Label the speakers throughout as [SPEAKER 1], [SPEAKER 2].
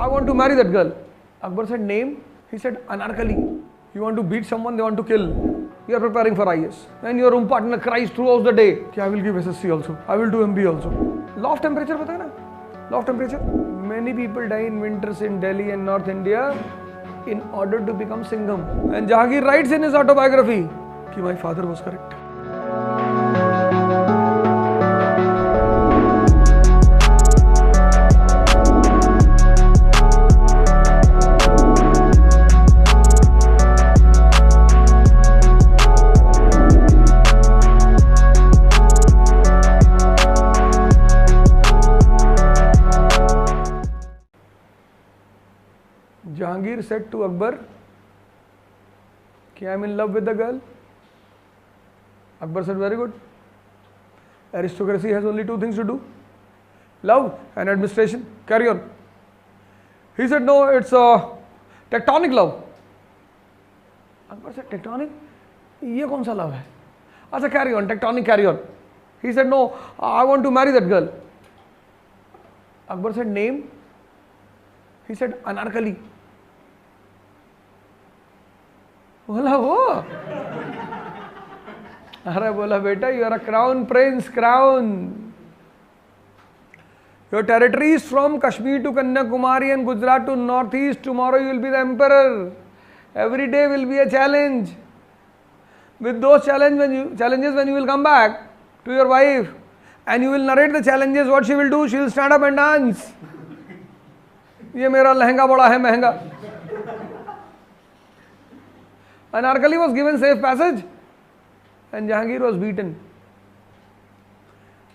[SPEAKER 1] I want to marry that girl. Akbar said, name? He said, Anarkali. You want to beat someone, they want to kill. You are preparing for IS. And your room partner cries throughout the day. I will give SSC also. I will do MB also. Law of temperature, pata hai na? Law of temperature. Many people die in winters in Delhi and North India in order to become Singham. And Jahangir writes in his autobiography, कि my father was correct. Jahangir said to Akbar, I am in love with the girl. Akbar said, very good. Aristocracy has only two things to do, love and administration. Carry on. He said, no, it's a tectonic love. Akbar said, tectonic? ये कौन सा love है? अच्छा, carry on, tectonic, carry on. He said, no, I want to marry that girl. Akbar said, name? He said, Anarkali. बोला वो अरे बोला बेटा, you are a crown prince, crown. Your territory is from Kashmir to Kanyakumari and Gujarat to northeast. Tomorrow you will be the emperor. Every day will be a challenge. With those challenges when you will come back to your wife and you will narrate the challenges, what she will do? She will stand up and dance. ये मेरा लहंगा बड़ा है महंगा. Anarkali was given safe passage and Jahangir was beaten.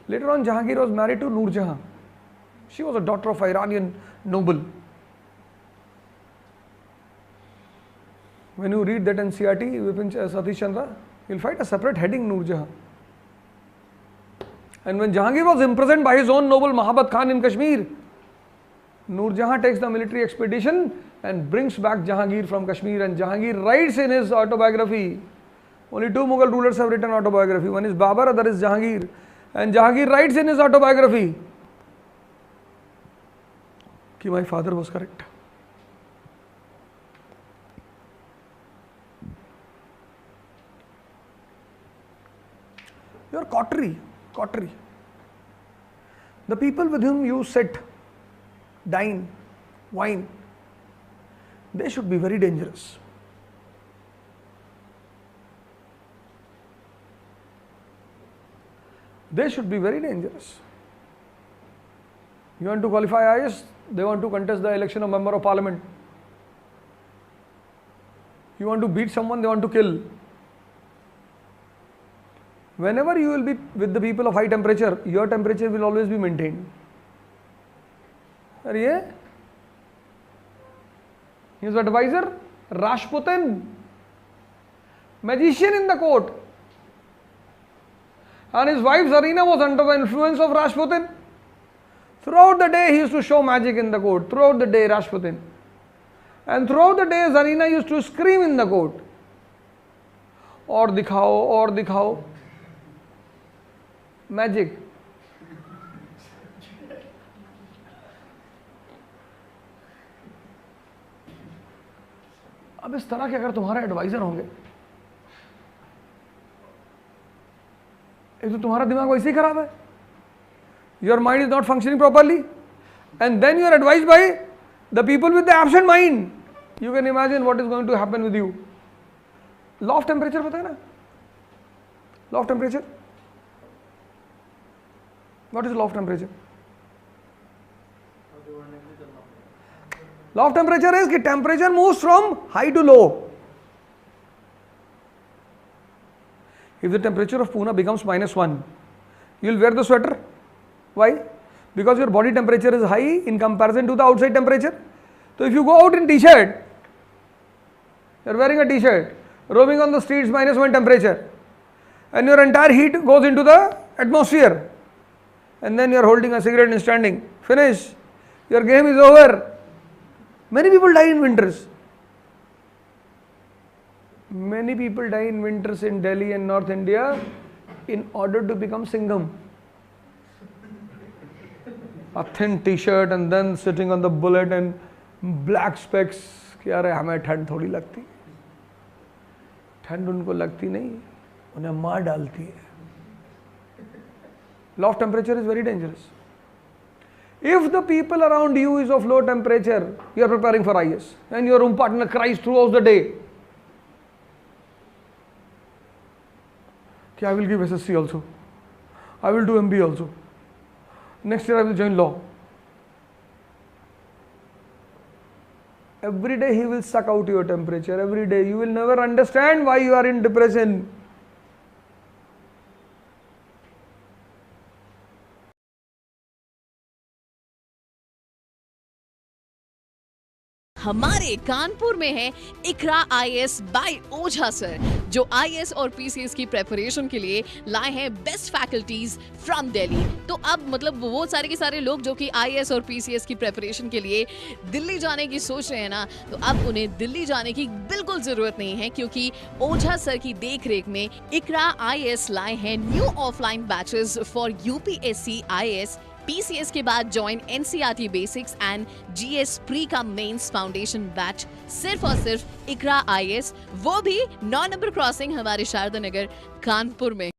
[SPEAKER 1] Later on, Jahangir was married to Noor Jahan. She was a daughter of Iranian noble. When you read that NCERT, Vipin Satish Chandra, you will find a separate heading, Noor Jahan. And when Jahangir was imprisoned by his own noble Mahabat Khan in Kashmir, Noor Jahan takes the military expedition and brings back Jahangir from Kashmir, and Jahangir writes in his autobiography. Only two Mughal rulers have written autobiography. One is Babur, other is Jahangir. And Jahangir writes in his autobiography that my father was correct. You are coterie. The people with whom you sit, dine, wine, they should be very dangerous. They should be very dangerous. You want to qualify IS, they want to contest the election of member of parliament. You want to beat someone, they want to kill. Whenever you will be with the people of high temperature, your temperature will always be maintained. Are you? His advisor, Rashputin, magician in the court. And his wife Zarina was under the influence of Rashputin. Throughout the day he used to show magic in the court. Throughout the day Rashputin. And throughout the day Zarina used to scream in the court. Aur dikhao. Magic. अब इस तरह के अगर तुम्हारे adviser होंगे, एक तो तुम्हारा दिमाग वैसे ही खराब है, your mind is not functioning properly, and then you are advised by the people with the absent mind. You can imagine what is going to happen with you. Law of temperature पता है ना? Law of temperature. What is law of temperature? Law of temperature is that temperature moves from high to low. If the temperature of Pune becomes -1, you will wear the sweater. Why? Because your body temperature is high in comparison to the outside temperature. So if you go out in t-shirt, you are wearing a t-shirt, roaming on the streets -1 temperature, and your entire heat goes into the atmosphere, and then you are holding a cigarette and standing. Finish. Your game is over. Many people die in winters. Many people die in winters in Delhi and North India in order to become Singham. A thin t-shirt and then sitting on the bullet and black specs कि अरे हमें ठंड थोड़ी लगती, ठंड उनको लगती नहीं, उन्हें मार डालती है। Law of temperature is very dangerous. If the people around you is of low temperature, you are preparing for IS and your room partner cries throughout the day कि I will give SSC also, I will do MBA also, next year I will join law. Every day he will suck out your temperature, every day you will never understand why you are in depression.
[SPEAKER 2] हमारे कानपुर में है इकरा IAS bye ओझा sir, जो IAS और PCS की preparation के लिए लाए हैं बेस्ट फैकल्टीज फ्रॉम दिल्ली। तो अब मतलब वो सारे के सारे लोग जो कि IAS और PCS की प्रेपरेशन के लिए दिल्ली जाने की सोच रहे हैं ना, तो अब उन्हें दिल्ली जाने की बिल्कुल जरूरत नहीं है, क्योंकि ओझा सर की देखरेख में इकरा IAS लाए हैं new offline batches for UPSC IAS PCS के बाद join NCERT basics and GS pre का मेंस फाउंडेशन बैच सिर्फ और सिर्फ इकरा IAS, वो भी 9 नंबर क्रॉसिंग हमारे शारदा नगर कानपुर में।